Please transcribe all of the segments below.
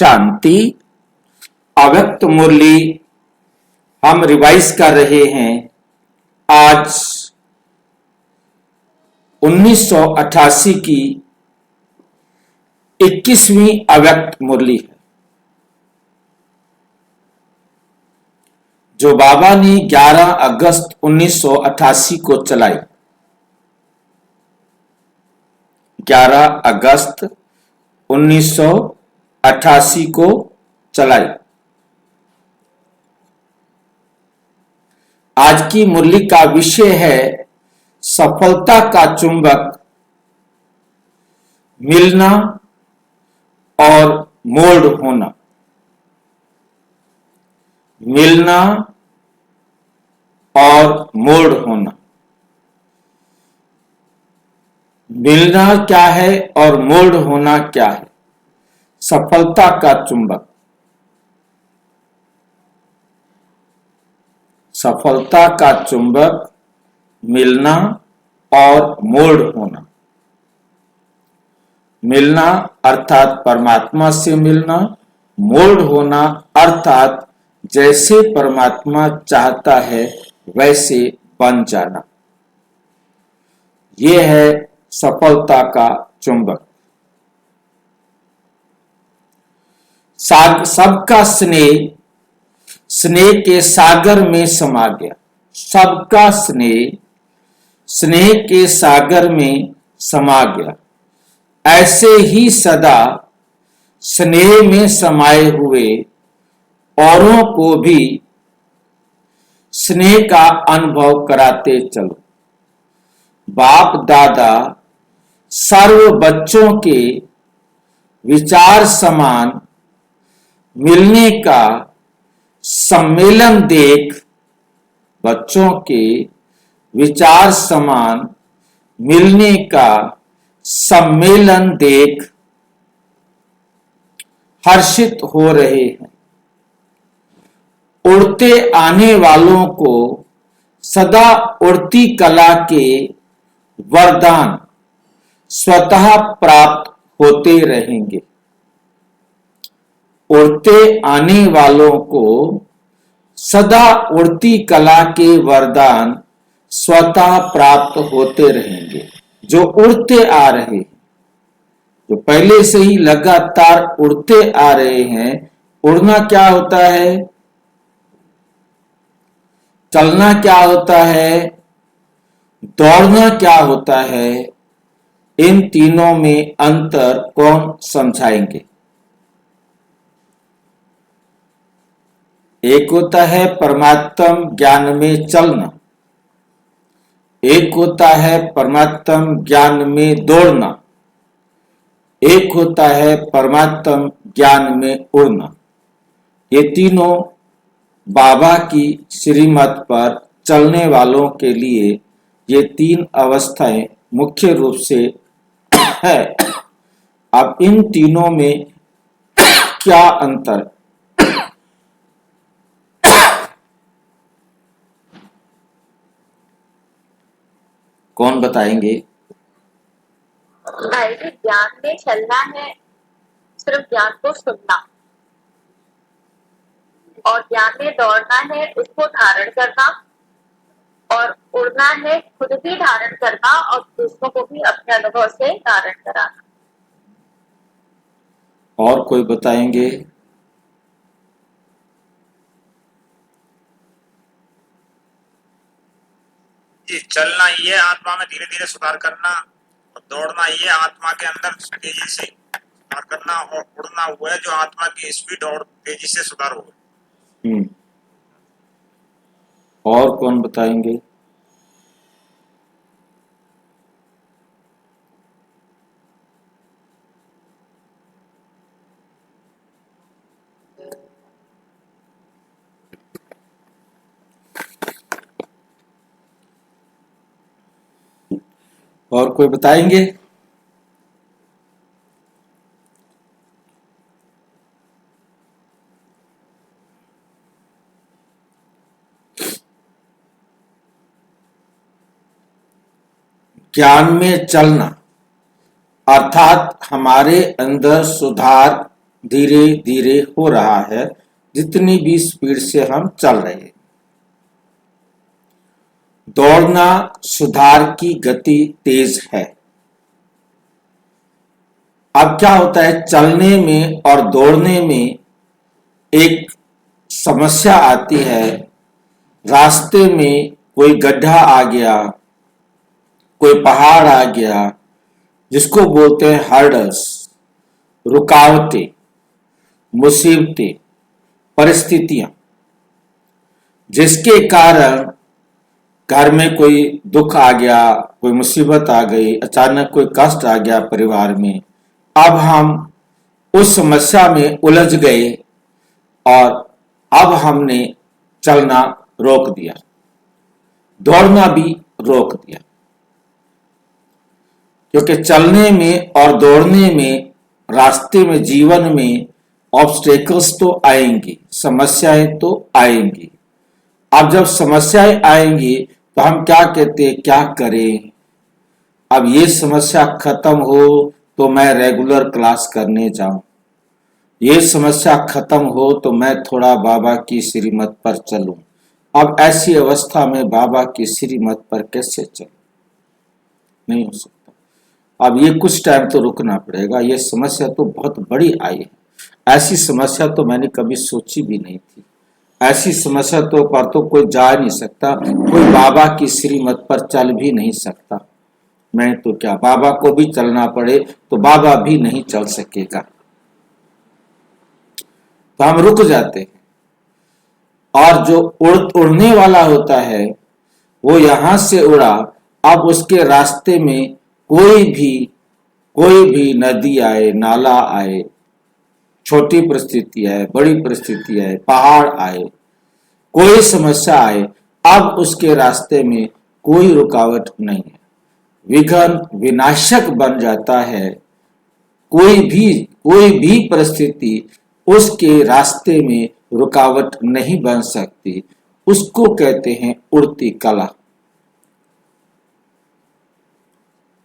शांति। अव्यक्त मुरली हम रिवाइज कर रहे हैं। आज 1988 की 21वीं अव्यक्त मुरली है, जो बाबा ने 11 अगस्त 1988 को चलाई। 11 अगस्त 1988 को चलाई। आज की मुरली का विषय है सफलता का चुंबक, मिलना और मोल्ड होना। मिलना और मोल्ड होना। मिलना क्या है और मोल्ड होना क्या है? सफलता का चुंबक। सफलता का चुंबक, मिलना और मोल्ड होना। मिलना अर्थात परमात्मा से मिलना, मोल्ड होना अर्थात जैसे परमात्मा चाहता है वैसे बन जाना। यह है सफलता का चुंबक। सबका स्नेह स्नेह के सागर में समा गया। सबका स्नेह स्नेह के सागर में समा गया। ऐसे ही सदा स्नेह में समाये हुए औरों को भी स्नेह का अनुभव कराते चलो। बाप दादा सर्व बच्चों के विचार समान मिलने का सम्मेलन देख, बच्चों के विचार समान मिलने का सम्मेलन देख हर्षित हो रहे हैं। उड़ते आने वालों को सदा उड़ती कला के वरदान स्वतः प्राप्त होते रहेंगे। उड़ते आने वालों को सदा उड़ती कला के वरदान स्वतः प्राप्त होते रहेंगे। जो उड़ते आ रहे हैं, जो पहले से ही लगातार उड़ते आ रहे हैं। उड़ना क्या होता है? चलना क्या होता है? दौड़ना क्या होता है? इन तीनों में अंतर कौन समझाएंगे? एक होता है परमात्म ज्ञान में चलना, एक होता है परमात्म ज्ञान में दौड़ना, एक होता है परमात्म ज्ञान में उड़ना। ये तीनों बाबा की श्रीमत पर चलने वालों के लिए ये तीन अवस्थाएं मुख्य रूप से है। अब इन तीनों में क्या अंतर? कौन बताएंगे? भाई जी, ज्ञान में चलना है सिर्फ ज्ञान को सुनना, और ज्ञान में दौड़ना है उसको धारण करना, और उड़ना है खुद भी धारण करना और दूसरों को भी अपने अनुभव से धारण कराना। और कोई बताएंगे? चलना ये आत्मा में धीरे धीरे सुधार करना, और दौड़ना ये आत्मा के अंदर तेजी से सुधार करना, और उड़ना हुआ है जो आत्मा की स्पीड और तेजी से सुधार हो। और कौन बताएंगे? और कोई बताएंगे? ज्ञान में चलना अर्थात हमारे अंदर सुधार धीरे धीरे हो रहा है, जितनी भी स्पीड से हम चल रहे हैं। दौड़ना सुधार की गति तेज है। अब क्या होता है, चलने में और दौड़ने में एक समस्या आती है। रास्ते में कोई गड्ढा आ गया, कोई पहाड़ आ गया, जिसको बोलते हैं हर्डल्स, रुकावटें, मुसीबतें, परिस्थितियां, जिसके कारण घर में कोई दुख आ गया, कोई मुसीबत आ गई, अचानक कोई कष्ट आ गया परिवार में। अब हम उस समस्या में उलझ गए और अब हमने चलना रोक दिया, दौड़ना भी रोक दिया। क्योंकि चलने में और दौड़ने में, रास्ते में, जीवन में ऑब्स्टेकल्स तो आएंगी, समस्याएं तो आएंगी। अब जब समस्याएं आएंगी तो हम क्या कहते हैं, क्या करें। अब ये समस्या खत्म हो तो मैं रेगुलर क्लास करने जाऊं, ये समस्या खत्म हो तो मैं थोड़ा बाबा की श्रीमत पर चलूं। अब ऐसी अवस्था में बाबा की श्रीमत पर कैसे चलूं, नहीं हो सकता। अब ये कुछ टाइम तो रुकना पड़ेगा। ये समस्या तो बहुत बड़ी आई है, ऐसी समस्या तो मैंने कभी सोची भी नहीं थी। ऐसी समस्या तो पर तो कोई जा नहीं सकता, कोई बाबा की श्रीमत पर चल भी नहीं सकता। मैं तो क्या, बाबा को भी चलना पड़े तो बाबा भी नहीं चल सकेगा, तो हम रुक जाते हैं। और जो उड़ने वाला होता है वो यहां से उड़ा, अब उसके रास्ते में कोई भी नदी आए, नाला आए, छोटी परिस्थिति आए, बड़ी परिस्थिति आए, पहाड़ आए, कोई समस्या आए, अब उसके रास्ते में कोई रुकावट नहीं है। विघ्न विनाशक बन जाता है। कोई भी परिस्थिति उसके रास्ते में रुकावट नहीं बन सकती। उसको कहते हैं उड़ती कला।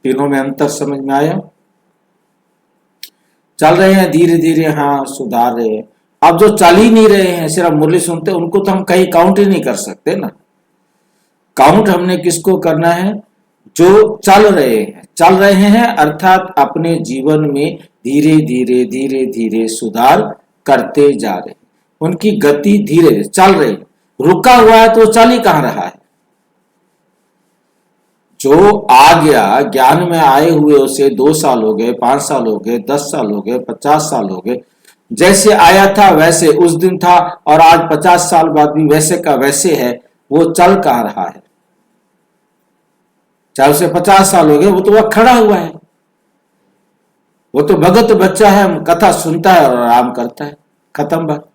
तीनों में अंतर समझ में आया? चल रहे हैं धीरे धीरे, हाँ सुधार रहे हैं। अब जो चल ही नहीं रहे हैं, सिर्फ मुरली सुनते, उनको तो हम कहीं काउंट ही नहीं कर सकते ना। काउंट हमने किसको करना है, जो चल रहे हैं अर्थात अपने जीवन में धीरे धीरे सुधार करते जा रहे हैं। उनकी गति धीरे चल रही, रुका हुआ है तो चल ही कहां रहा है। जो आ गया, ज्ञान में आए हुए उसे 2 साल हो गए, 5 साल हो गए, 10 साल हो गए, 50 साल हो गए, जैसे आया था वैसे उस दिन था और आज 50 साल बाद भी वैसे का वैसे है। वो चल कहां रहा है? चाहे उसे 50 साल हो गए, वो तो वह खड़ा हुआ है। वो तो भगत बच्चा है, कथा सुनता है और आराम करता है, खत्म बात।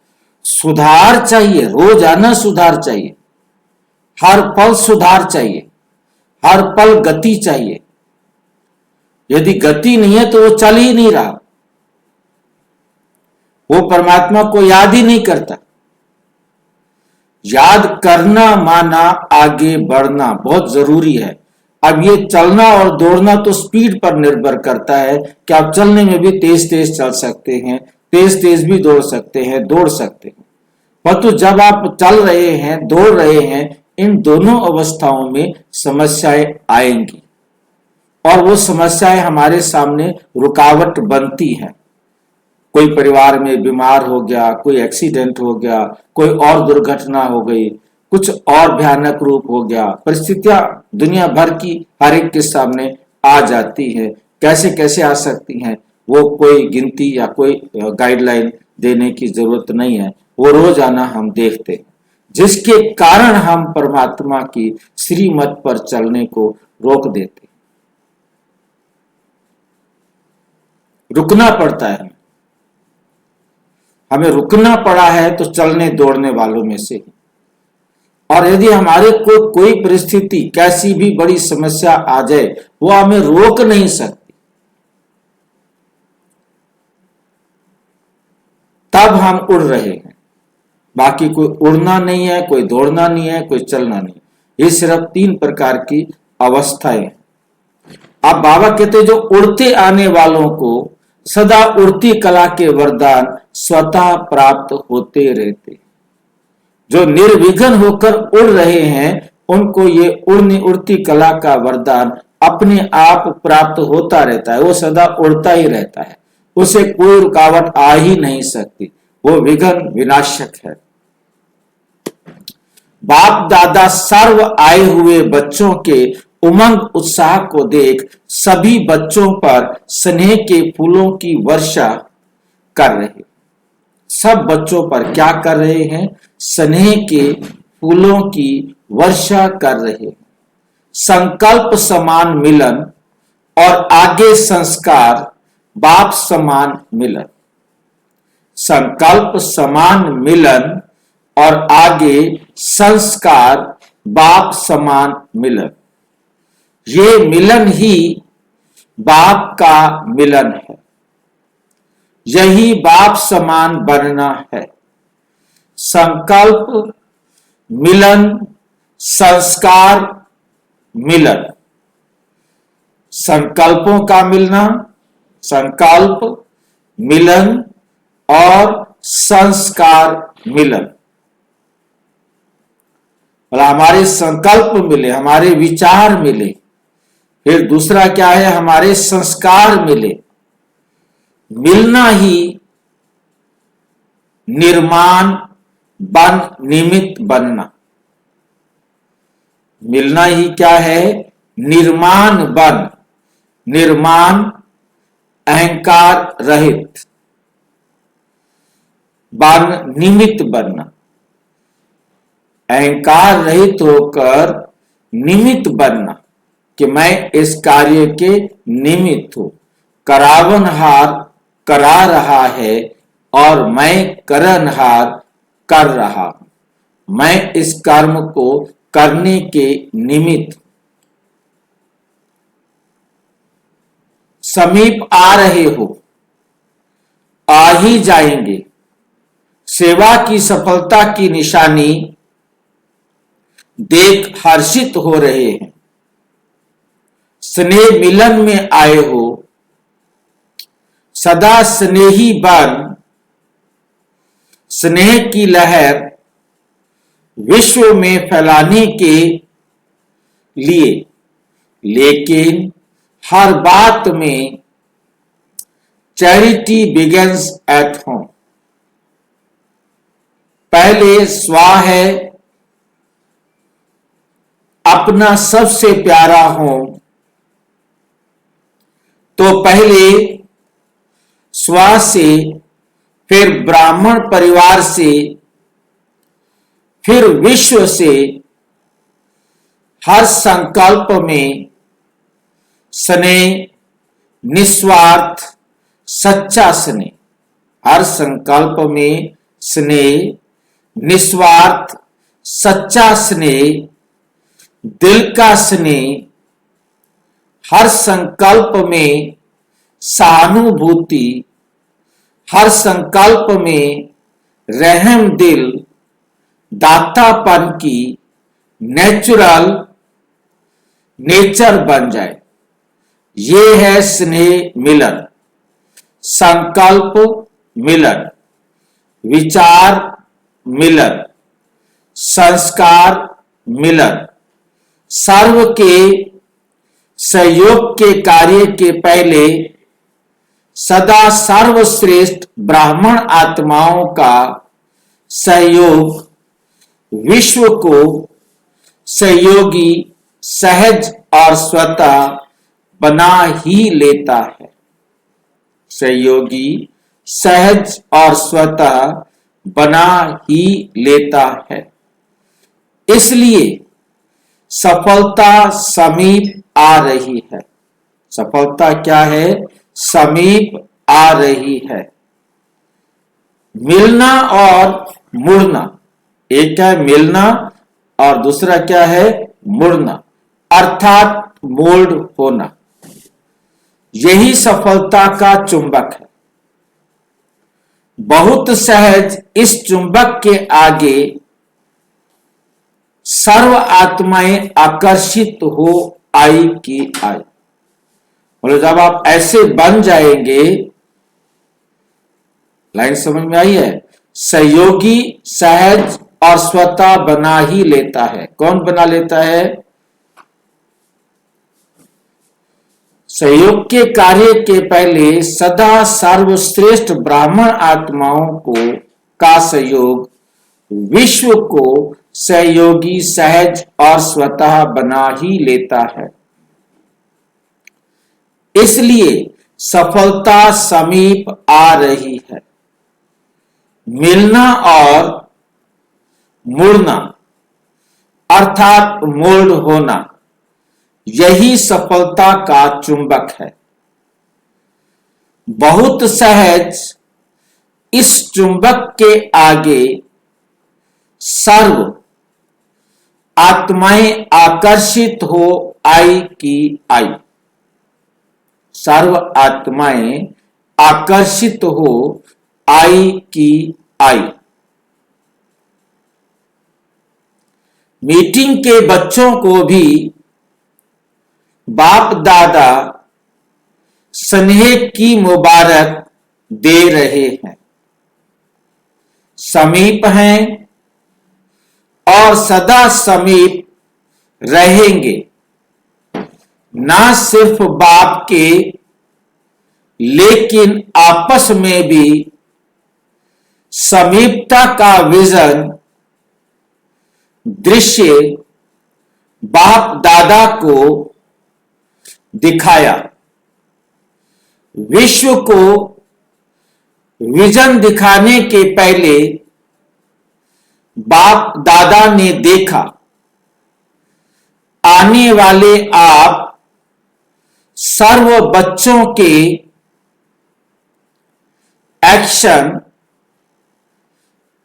सुधार चाहिए, रोजाना सुधार चाहिए, हर पल सुधार चाहिए, हर पल गति चाहिए। यदि गति नहीं है तो वो चल ही नहीं रहा, वो परमात्मा को याद ही नहीं करता। याद करना माना आगे बढ़ना बहुत जरूरी है। अब ये चलना और दौड़ना तो स्पीड पर निर्भर करता है कि आप चलने में भी तेज तेज चल सकते हैं, तेज तेज भी दौड़ सकते हैं, दौड़ सकते हैं। परंतु जब आप चल रहे हैं, दौड़ रहे हैं, इन दोनों अवस्थाओं में समस्याएं आएंगी और वो समस्याएं हमारे सामने रुकावट बनती हैं। कोई परिवार में बीमार हो गया, कोई एक्सीडेंट हो गया, कोई और दुर्घटना हो गई, कुछ और भयानक रूप हो गया। परिस्थितियां दुनिया भर की हर एक के सामने आ जाती है। कैसे कैसे आ सकती हैं वो कोई गिनती या कोई गाइडलाइन देने की जरूरत नहीं है, वो रोजाना हम देखते हैं, जिसके कारण हम परमात्मा की श्रीमत पर चलने को रोक देते। रुकना पड़ता है, हमें रुकना पड़ा है तो चलने दौड़ने वालों में से। और यदि हमारे को कोई परिस्थिति, कैसी भी बड़ी समस्या आ जाए, वो हमें रोक नहीं सकती, तब हम उड़ रहे हैं। बाकी कोई उड़ना नहीं है, कोई दौड़ना नहीं है, कोई चलना नहीं। ये सिर्फ 3 प्रकार की अवस्थाएं हैं। अब बाबा कहते जो उड़ते आने वालों को सदा उड़ती कला के वरदान स्वतः प्राप्त होते रहते। जो निर्विघ्न होकर उड़ रहे हैं उनको ये उड़ती कला का वरदान अपने आप प्राप्त होता रहता है। वो सदा उड़ता ही रहता है, उसे कोई रुकावट आ ही नहीं सकती, वो विघ्न विनाशक है। बाप दादा सर्व आए हुए बच्चों के उमंग उत्साह को देख सभी बच्चों पर स्नेह के फूलों की वर्षा कर रहे। सब बच्चों पर क्या कर रहे हैं? स्नेह के फूलों की वर्षा कर रहे। संकल्प समान मिलन और आगे संस्कार बाप समान मिलन। संकल्प समान मिलन और आगे संस्कार बाप समान मिलन। ये मिलन ही बाप का मिलन है, यही बाप समान बनना है। संकल्प मिलन, संस्कार मिलन, संकल्पों का मिलना, संकल्प मिलन और संस्कार मिलन। हमारे संकल्प मिले, हमारे विचार मिले, फिर दूसरा क्या है? हमारे संस्कार मिले। मिलना ही निर्माण बन निमित्त बनना। मिलना ही क्या है? निर्माण बन, निर्माण अहंकार रहित, बन निमित्त बनना। अहंकार रहित होकर निमित्त बनना कि मैं इस कार्य के निमित्त हूं। करावनहार करा रहा है और मैं करनहार कर रहा हूं। मैं इस कर्म को करने के निमित्त। समीप आ रहे हो, आ ही जाएंगे। सेवा की सफलता की निशानी देख हर्षित हो रहे हैं। स्नेह मिलन में आए हो, सदा स्नेही बन स्नेह की लहर विश्व में फैलाने के लिए। लेकिन हर बात में चैरिटी बिगिंस एट होम। पहले स्वा है, अपना सबसे प्यारा हो, तो पहले स्वा से, फिर ब्राह्मण परिवार से, फिर विश्व से। हर संकल्प में स्नेह, निस्वार्थ सच्चा स्नेह। हर संकल्प में स्नेह, निस्वार्थ सच्चा स्नेह, दिल का स्नेह। हर संकल्प में सहानुभूति, हर संकल्प में रहम दिल, दातापन की नेचर बन जाए। ये है स्नेह मिलन, संकल्प मिलन, विचार मिलन, संस्कार मिलन। सर्व के सहयोग के कार्य के पहले सदा सर्वश्रेष्ठ ब्राह्मण आत्माओं का सहयोग विश्व को सहयोगी, सहज और स्वतः बना ही लेता है। सहयोगी, सहज और स्वतः बना ही लेता है। इसलिए सफलता समीप आ रही है। सफलता क्या है? समीप आ रही है। मिलना और मुड़ना, एक है मिलना और दूसरा क्या है? मुड़ना, अर्थात मोल्ड होना। यही सफलता का चुंबक है। बहुत सहज इस चुंबक के आगे सर्व आत्माएं आकर्षित हो आई की आई। बोले जब आप ऐसे बन जाएंगे लाइन समझ में आई है? सहयोगी सहज और स्वतः बना ही लेता है। कौन बना लेता है? सहयोग के कार्य के पहले सदा सर्वश्रेष्ठ ब्राह्मण आत्माओं को का सहयोग विश्व को सहयोगी सहज और स्वतः बना ही लेता है। इसलिए सफलता समीप आ रही है। मिलना और मुड़ना अर्थात मोल्ड होना, यही सफलता का चुंबक है। बहुत सहज इस चुंबक के आगे सर्व आत्माएं आकर्षित हो आई की आई। सर्व आत्माएं आकर्षित हो आई की आई। मीटिंग के बच्चों को भी बाप दादा स्नेह की मुबारक दे रहे हैं। समीप हैं और सदा समीप रहेंगे। ना सिर्फ बाप के लेकिन आपस में भी समीपता का विजन दृश्य बाप दादा को दिखाया। विश्व को विजन दिखाने के पहले बाप दादा ने देखा आने वाले आप सर्व बच्चों के एक्शन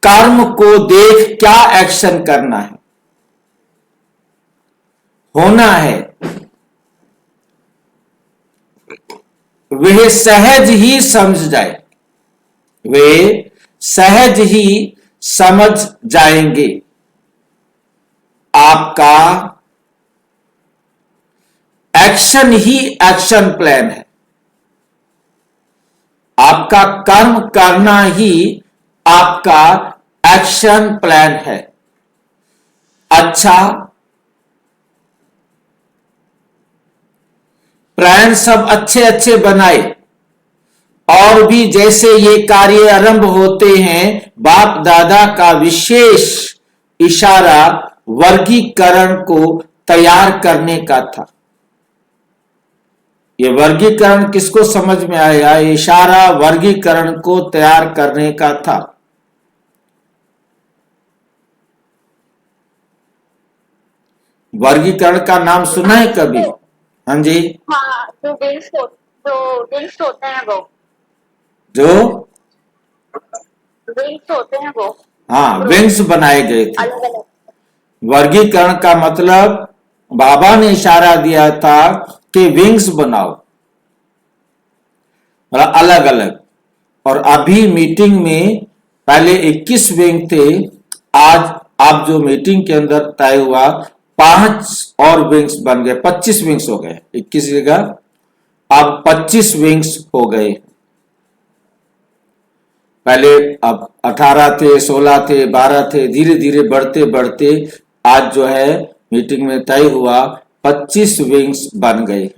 कर्म को देख क्या एक्शन करना है, होना है, वे सहज ही समझ जाए, वे सहज ही समझ जाएंगे। आपका एक्शन ही एक्शन प्लान है। आपका कर्म करना ही आपका एक्शन प्लान है। अच्छा, प्लान सब अच्छे अच्छे बनाए और भी जैसे ये कार्य आरंभ होते हैं, बाप दादा का विशेष इशारा वर्गीकरण को तैयार करने का था। ये वर्गीकरण किसको समझ में आया? इशारा वर्गीकरण को तैयार करने का था। वर्गीकरण का नाम सुना है कभी? हाँ जी। हाँ, जो विंग्स होते हैं वो, जो विंग्स होते हैं वो, हाँ, विंग्स बनाए गए थे। अलग अलग। वर्गीकरण का मतलब बाबा ने इशारा दिया था कि विंग्स बनाओ अलग अलग। और अभी मीटिंग में पहले 21 विंग थे, आज आप जो मीटिंग के अंदर तय हुआ 5 और विंग्स बन गए, 25 विंग्स हो गए। 21 जगह अब 25 विंग्स हो गए। पहले अब 18 थे, 16 थे, 12 थे, धीरे धीरे बढ़ते बढ़ते आज जो है मीटिंग में तय हुआ 25 विंग्स बन गए।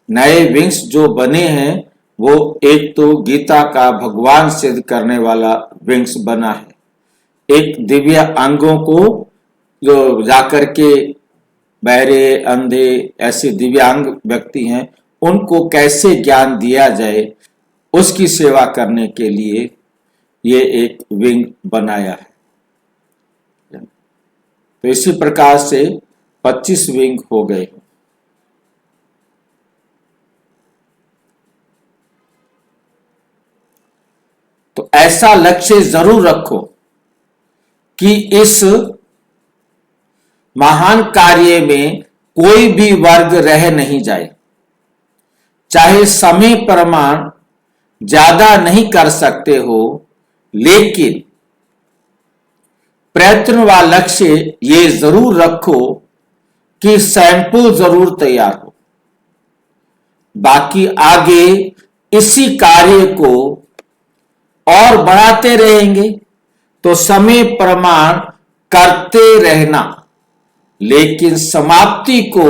नए विंग्स जो बने हैं वो एक तो गीता का भगवान सिद्ध करने वाला विंग्स बना है, एक दिव्य अंगों को जो जाकर के बहरे अंधे ऐसे दिव्यांग व्यक्ति हैं उनको कैसे ज्ञान दिया जाए उसकी सेवा करने के लिए ये एक विंग बनाया है। तो इसी प्रकार से 25 विंग हो गए। तो ऐसा लक्ष्य जरूर रखो कि इस महान कार्य में कोई भी वर्ग रह नहीं जाए। चाहे समय प्रमाण ज्यादा नहीं कर सकते हो, लेकिन प्रयत्न व लक्ष्य ये जरूर रखो कि सैंपल जरूर तैयार हो। बाकी आगे इसी कार्य को और बढ़ाते रहेंगे तो समय प्रमाण करते रहना, लेकिन समाप्ति को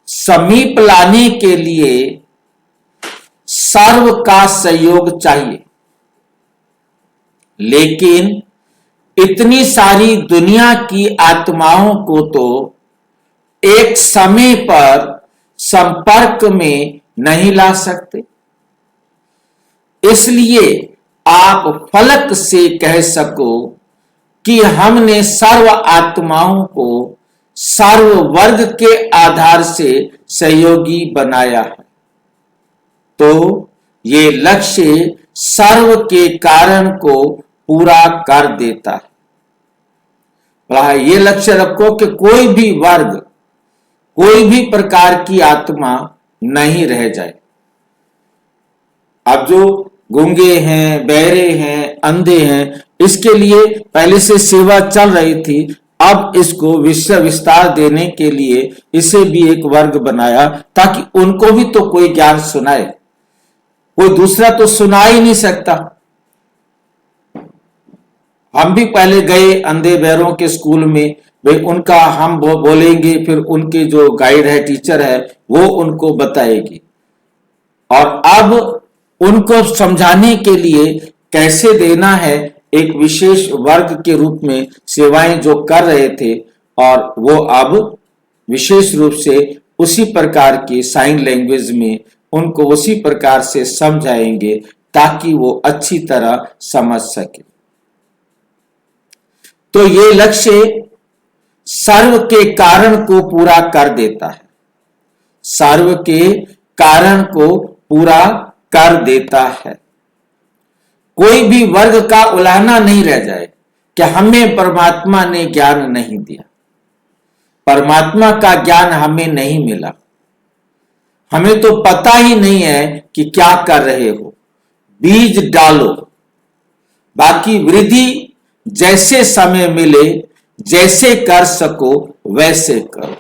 समीप लाने के लिए सर्व का सहयोग चाहिए। लेकिन इतनी सारी दुनिया की आत्माओं को तो एक समय पर संपर्क में नहीं ला सकते, इसलिए आप फलक से कह सको कि हमने सर्व आत्माओं को सर्व वर्ग के आधार से सहयोगी बनाया है, तो ये लक्ष्य सर्व के कारण को पूरा कर देता है। ये लक्ष्य रखो कि कोई भी वर्ग, कोई भी प्रकार की आत्मा नहीं रह जाए। अब जो गूंगे हैं, बहरे हैं, अंधे हैं, इसके लिए पहले से सेवा चल रही थी, अब इसको विस्तार देने के लिए इसे भी एक वर्ग बनाया ताकि उनको भी तो कोई ज्ञान सुनाए। कोई दूसरा तो सुना ही नहीं सकता। हम भी पहले गए अंधे बहरों के स्कूल में, वे उनका हम बोलेंगे, फिर उनके जो गाइड है, टीचर है, वो उनको बताएगी। और अब उनको समझाने के लिए कैसे देना है, एक विशेष वर्ग के रूप में सेवाएं जो कर रहे थे, और वो अब विशेष रूप से उसी प्रकार की साइन लैंग्वेज में उनको उसी प्रकार से समझाएंगे ताकि वो अच्छी तरह समझ सके। तो ये लक्ष्य सर्व के कारण को पूरा कर देता है, सर्व के कारण को पूरा कर देता है। कोई भी वर्ग का उलाहना नहीं रह जाए कि हमें परमात्मा ने ज्ञान नहीं दिया, परमात्मा का ज्ञान हमें नहीं मिला, हमें तो पता ही नहीं है कि क्या कर रहे हो। बीज डालो, बाकी वृद्धि जैसे समय मिले, जैसे कर सको वैसे करो,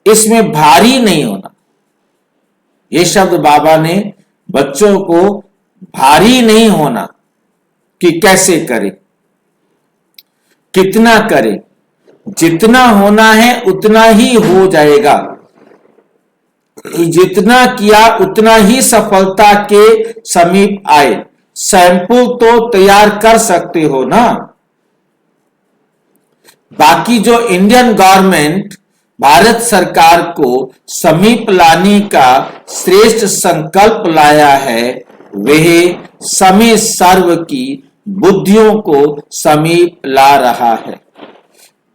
इसमें भारी नहीं होना। ये शब्द बाबा ने बच्चों को भारी नहीं होना कि कैसे करें, कितना करें, जितना होना है उतना ही हो जाएगा। जितना किया उतना ही सफलता के समीप आए। सैंपल तो तैयार कर सकते हो ना। बाकी जो इंडियन गवर्नमेंट, भारत सरकार को समीप लाने का श्रेष्ठ संकल्प लाया है, वह समय सर्व की बुद्धियों को समीप ला रहा है।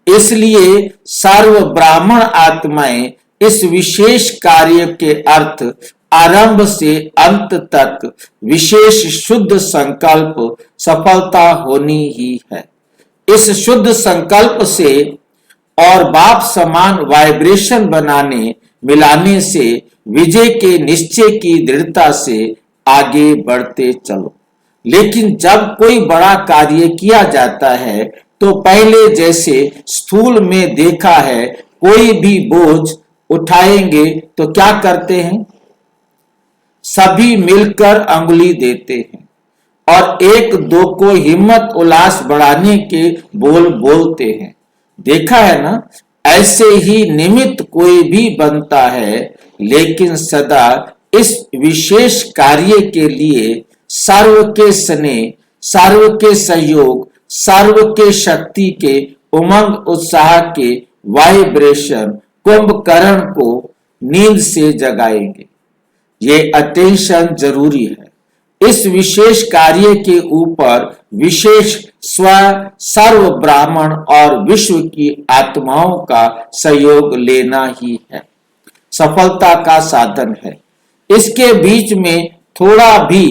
इसलिए सर्व ब्राह्मण आत्माएं इस विशेष कार्य के अर्थ आरंभ से अंत तक विशेष शुद्ध संकल्प सफलता होनी ही है। इस शुद्ध संकल्प से और बाप समान वाइब्रेशन बनाने मिलाने से विजय के निश्चय की दृढ़ता से आगे बढ़ते चलो। लेकिन जब कोई बड़ा कार्य किया जाता है तो पहले जैसे स्थूल में देखा है, कोई भी बोझ उठाएंगे तो क्या करते हैं? सभी मिलकर अंगुली देते हैं और एक दो को हिम्मत उल्लास बढ़ाने के बोल बोलते हैं। देखा है ना? ऐसे ही निमित्त कोई भी बनता है, लेकिन सदा इस विशेष कार्य के लिए सर्व के स्नेह, सर्व के सहयोग, सर्व के शक्ति के उमंग उत्साह के वाइब्रेशन कुंभकर्ण को नींद से जगाएंगे। ये अटेंशन जरूरी है। इस विशेष कार्य के ऊपर विशेष स्व सर्व ब्राह्मण और विश्व की आत्माओं का सहयोग लेना ही है, सफलता का साधन है। इसके बीच में थोड़ा भी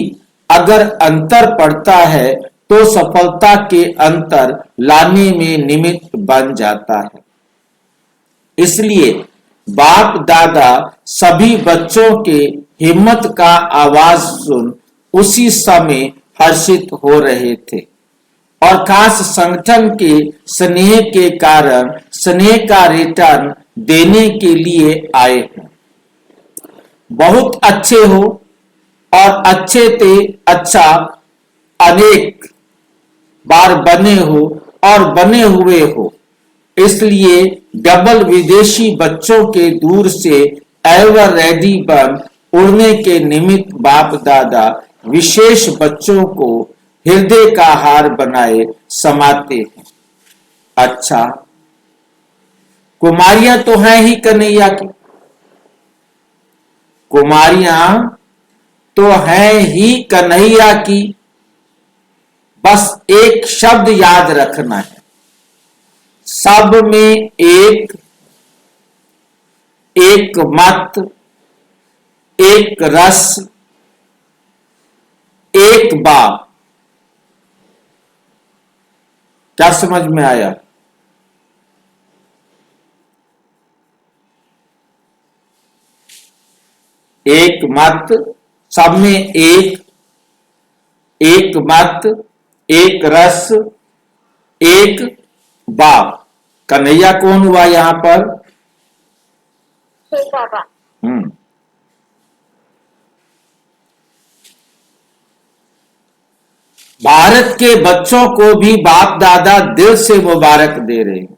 अगर अंतर पड़ता है तो सफलता के अंतर लाने में निमित्त बन जाता है। इसलिए बाप दादा सभी बच्चों के हिम्मत का आवाज सुन उसी समय हर्षित हो रहे थे और खास संगठन के स्नेह के कारण स्नेह का रिटर्न देने के लिए आए हैं। बहुत अच्छे हो और अच्छे थे अच्छा अनेक बार बने हो और बने हुए हो, इसलिए डबल विदेशी बच्चों के दूर से एवर रेडी बन उड़ने के निमित्त बाप दादा विशेष बच्चों को हृदय का हार बनाए समाते हैं। अच्छा, कुमारियां तो हैं ही कन्हैया की, कुमारियां तो हैं ही कन्हैया की, बस एक शब्द याद रखना है, सब में एक, एक मत, एक रस, एक बाप। क्या समझ में आया? एक मत, सब में एक, एक मत, एक रस, एक बाप। कन्हैया कौन हुआ यहां पर? शिव बाबा। भारत के बच्चों को भी बाप दादा दिल से मुबारक दे रहे हैं।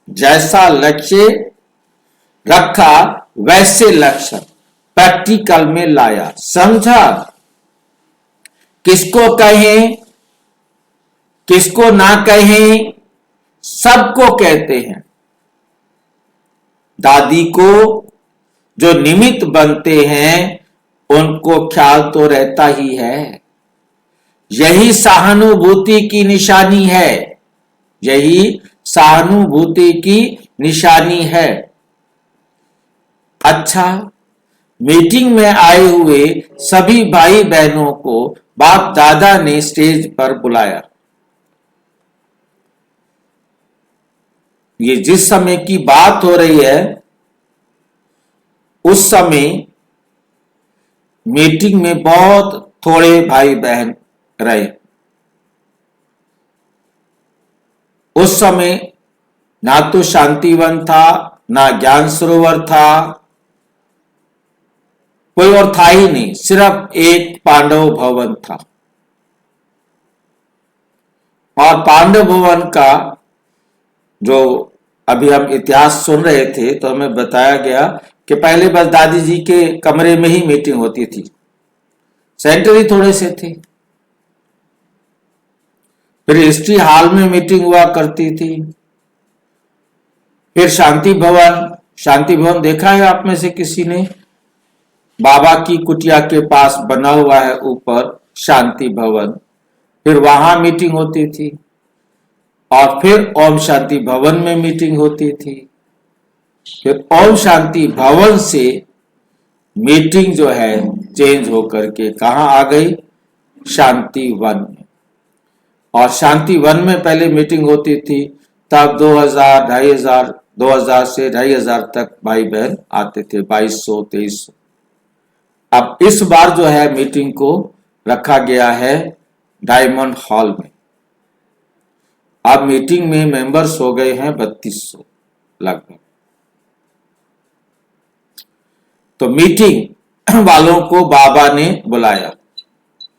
जैसा लक्ष्य रखा वैसे लक्ष्य प्रैक्टिकल में लाया। समझा? किसको कहें, किसको ना कहें, सबको कहते हैं। दादी को जो निमित्त बनते हैं उनको ख्याल तो रहता ही है। यही सहानुभूति की निशानी है, यही सहानुभूति की निशानी है। अच्छा, मीटिंग में आए हुए सभी भाई बहनों को बाप दादा ने स्टेज पर बुलाया। ये जिस समय की बात हो रही है उस समय मीटिंग में बहुत थोड़े भाई बहन रहे। उस समय ना तो शांतिवन था, ना ज्ञान सरोवर था, कोई और था ही नहीं, सिर्फ एक पांडव भवन था। और पांडव भवन का जो अभी हम इतिहास सुन रहे थे तो हमें बताया गया कि पहले बस दादी जी के कमरे में ही मीटिंग होती थी, सेंटर ही थोड़े से थे। फिर हिस्ट्री हॉल में मीटिंग हुआ करती थी। फिर शांति भवन देखा है आप में से किसी ने? बाबा की कुटिया के पास बना हुआ है ऊपर शांति भवन। फिर वहां मीटिंग होती थी और फिर ओम शांति भवन में मीटिंग होती थी। फिर ओम शांति भवन से मीटिंग जो है चेंज होकर के कहां आ गई? शांति वन में। और शांति वन में पहले मीटिंग होती थी, तब 2000 से 2500 तक भाई बहन आते थे, 2200 2300। अब इस बार जो है मीटिंग को रखा गया है डायमंड हॉल में। अब मीटिंग में मेंबर्स हो गए हैं 3200 लगभग। तो मीटिंग वालों को बाबा ने बुलाया।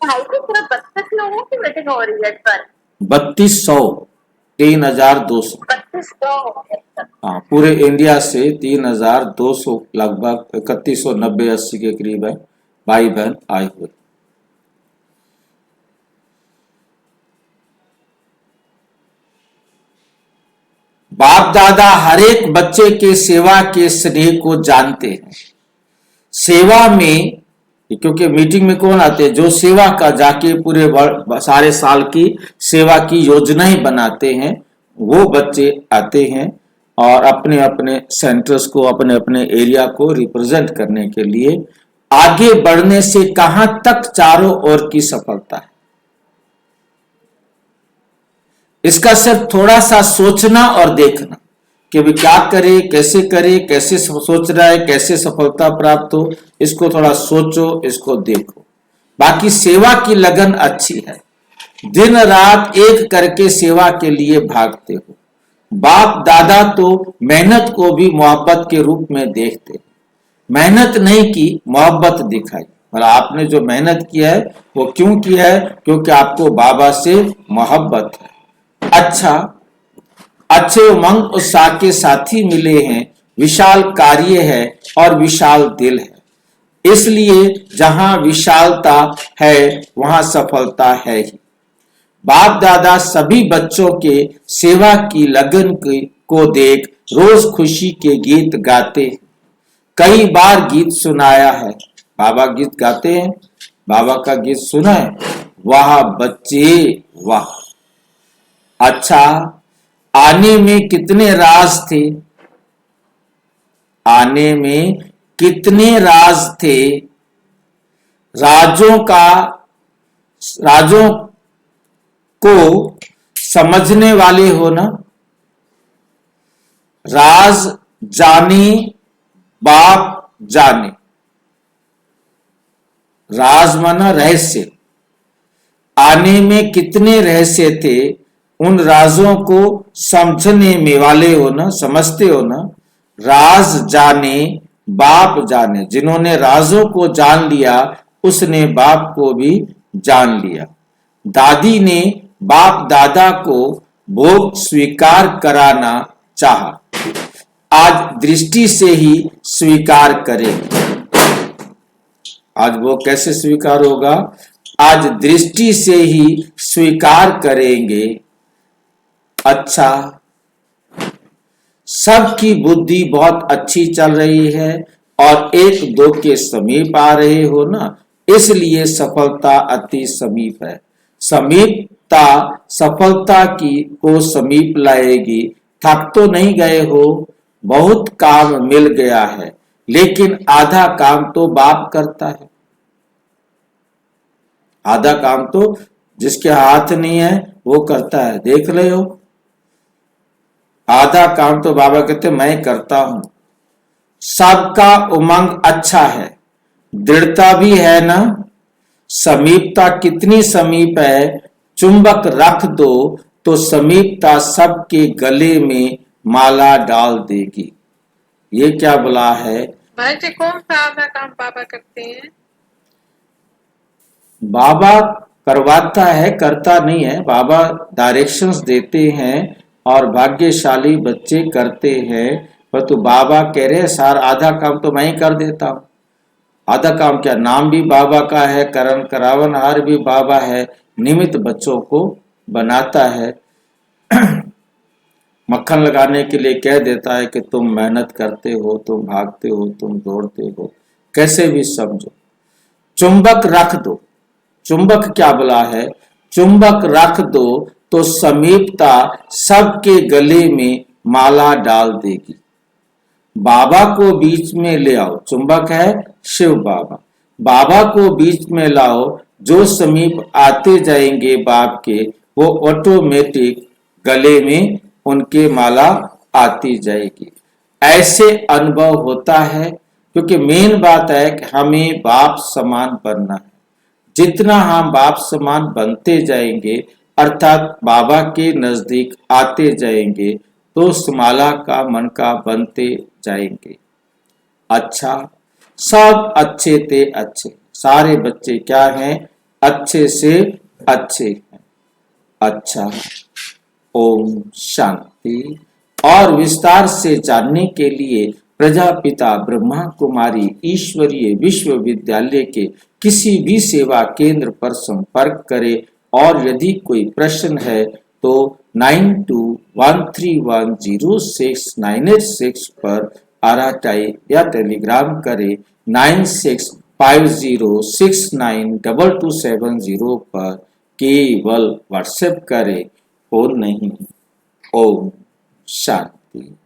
भाई जी, सिर्फ 32 लोगों की मीटिंग हो रही है इस पर? 3200, 3200। 3200। हाँ, पूरे इंडिया से 3200 लगभग 3190-80 के करीब है भाई बहन आए हुए। बाप दादा हर एक बच्चे के सेवा के स्नेह को जानते हैं। सेवा में, क्योंकि मीटिंग में कौन आते हैं? जो सेवा का जाके पूरे सारे साल की सेवा की योजनाएं बनाते हैं, वो बच्चे आते हैं और अपने अपने सेंटर्स को, अपने अपने एरिया को रिप्रेजेंट करने के लिए आगे बढ़ने से कहां तक चारों ओर की सफलता है, इसका सिर्फ थोड़ा सा सोचना और देखना कि वे क्या करे, कैसे सोच रहा है, कैसे सफलता प्राप्त हो, इसको थोड़ा सोचो, इसको देखो। बाकी सेवा की लगन अच्छी है, दिन रात एक करके सेवा के लिए भागते हो। बाप दादा तो मेहनत को भी मोहब्बत के रूप में देखते, मेहनत नहीं की, मोहब्बत दिखाई। और आपने जो मेहनत किया है वो क्यों किया है? क्योंकि आपको बाबा से मोहब्बत है। अच्छा, अच्छे उमंग उत्साह के साथी मिले हैं, विशाल कार्य है और विशाल दिल है, इसलिए जहां विशालता है वहां सफलता है ही। बाप दादा सभी बच्चों के सेवा की लगन को देख रोज खुशी के गीत गाते हैं। कई बार गीत सुनाया है। बाबा गीत गाते हैं, बाबा का गीत सुना है। वाह बच्चे वाह। अच्छा, आने में कितने राज थे, आने में कितने राज थे, राजों को समझने वाले हो ना। राज जाने बाप जाने, राज माना रहस्य। आने में कितने रहस्य थे, उन राजों को समझने में वाले हो ना, समझते हो ना। राज जाने बाप जाने, जिन्होंने राजों को जान लिया उसने बाप को भी जान लिया। दादी ने बाप दादा को भोग स्वीकार कराना चाहा, आज दृष्टि से ही स्वीकार करेंगे। आज वो कैसे स्वीकार होगा? आज दृष्टि से ही स्वीकार करेंगे। अच्छा, सबकी बुद्धि बहुत अच्छी चल रही है और एक दो के समीप आ रहे हो ना, इसलिए सफलता अति समीप है। समीपता सफलता को समीप लाएगी। थक तो नहीं गए हो, बहुत काम मिल गया है, लेकिन आधा काम तो बाप करता है। आधा काम तो जिसके हाथ नहीं है वो करता है, देख रहे हो। आधा काम तो बाबा कहते मैं करता हूं। सबका उमंग अच्छा है, दृढ़ता भी है ना। समीपता कितनी समीप है, चुंबक रख दो तो समीपता सबके गले में माला डाल देगी। ये क्या बोला है? जी कौन सा आधा काम बाबा करते हैं? बाबा करवाता है, करता नहीं है। बाबा डायरेक्शंस देते हैं और भाग्यशाली बच्चे करते हैं। पर तो बाबा कह रहे हैं सार आधा काम तो मैं ही कर देता हूं। आधा काम क्या, नाम भी बाबा का है, करण करावनहार भी बाबा है, निमित्त बच्चों को बनाता है। मक्खन लगाने के लिए कह देता है कि तुम मेहनत करते हो, तुम भागते हो, तुम दौड़ते हो, कैसे भी समझो। चुंबक रख दो, चुंबक क्या बोला है? चुंबक रख दो तो समीपता सबके गले में माला डाल देगी। बाबा को बीच में ले आओ, चुंबक है शिव बाबा। बाबा को बीच में लाओ, जो समीप आते जाएंगे बाप के, वो ऑटोमेटिक गले में उनके माला आती जाएगी। ऐसे अनुभव होता है, क्योंकि मेन बात है कि हमें बाप समान बनना है। जितना हम बाप समान बनते जाएंगे, अर्थात बाबा के नजदीक आते जाएंगे, तो उस माला का मन का बनते जाएंगे। अच्छा, सब अच्छे थे अच्छे, सारे बच्चे क्या हैं? अच्छे से अच्छे हैं। अच्छा, ओम शांति। और विस्तार से जानने के लिए प्रजापिता ब्रह्मा कुमारी ईश्वरीय विश्वविद्यालय के किसी भी सेवा केंद्र पर संपर्क करें। और यदि कोई प्रश्न है तो 9213106986 पर आरटीआई या टेलीग्राम करें। 9650692270 पर केवल व्हाट्सएप करें और नहीं। ओम शांति।